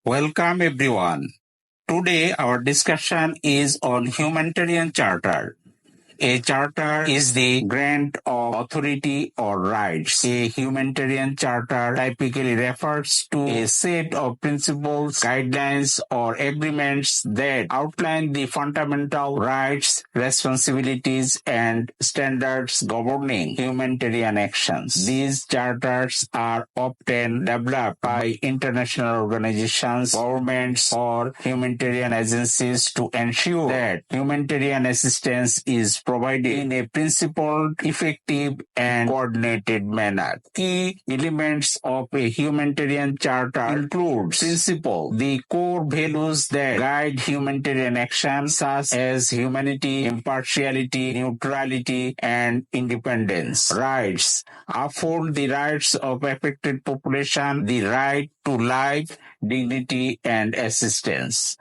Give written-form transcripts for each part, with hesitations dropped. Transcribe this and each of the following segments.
Welcome everyone. Today our discussion is on Humanitarian Charter. A charter is the grant of authority or rights. A humanitarian charter typically refers to a set of principles, guidelines, or agreements that outline the fundamental rights, responsibilities, and standards governing humanitarian actions. These charters are often developed by international organizations, governments, or humanitarian agencies to ensure that humanitarian assistance is provided in a principled, effective, and coordinated manner. Key elements of a humanitarian charter include principles, the core values that guide humanitarian action, such as humanity, impartiality, neutrality, and independence. Rights afford the rights of affected population, the right to life, dignity, and assistance.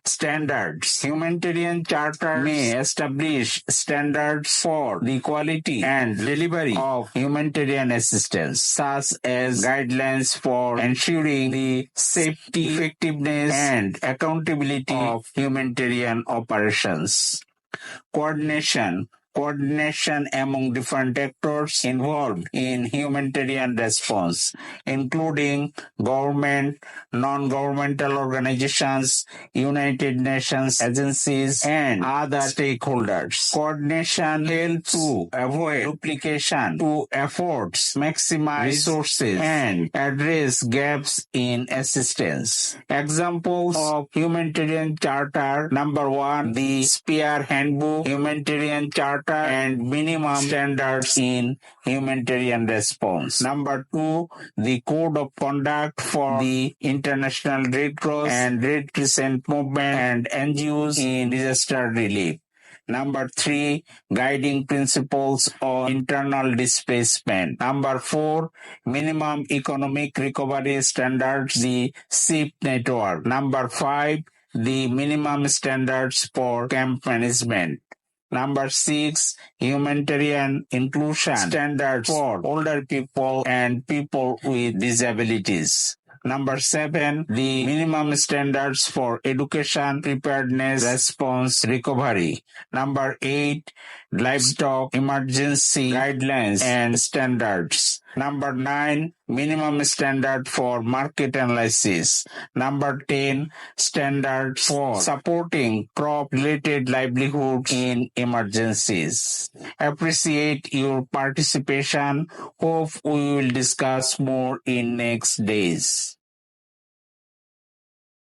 Standards. Humanitarian Charter may establish standards for the quality and delivery of humanitarian assistance, such as guidelines for ensuring the safety, effectiveness, and accountability of humanitarian operations. Coordination among different actors involved in humanitarian response, including government, non-governmental organizations, United Nations agencies, and other stakeholders. Coordination helps to avoid duplication to efforts, maximize resources, and address gaps in assistance. Examples of Humanitarian Charter: number 1, the Spear Handbook, Humanitarian Charter, and Minimum Standards in Humanitarian Response. Number 2, the Code of Conduct for the International Red Cross and Red Crescent Movement and NGOs in disaster relief. Number 3, Guiding Principles on Internal Displacement. Number 4, Minimum Economic Recovery Standards, the SIP network. Number 5, the Minimum Standards for Camp Management. Number 6, Humanitarian Inclusion Standards for older people and people with disabilities. Number 7, the minimum standards for education, preparedness, response, recovery. Number 8, livestock emergency guidelines and standards. Number 9, minimum standard for market analysis. Number 10, standards for supporting crop-related livelihood in emergencies. Appreciate your participation. Hope we will discuss more in next days.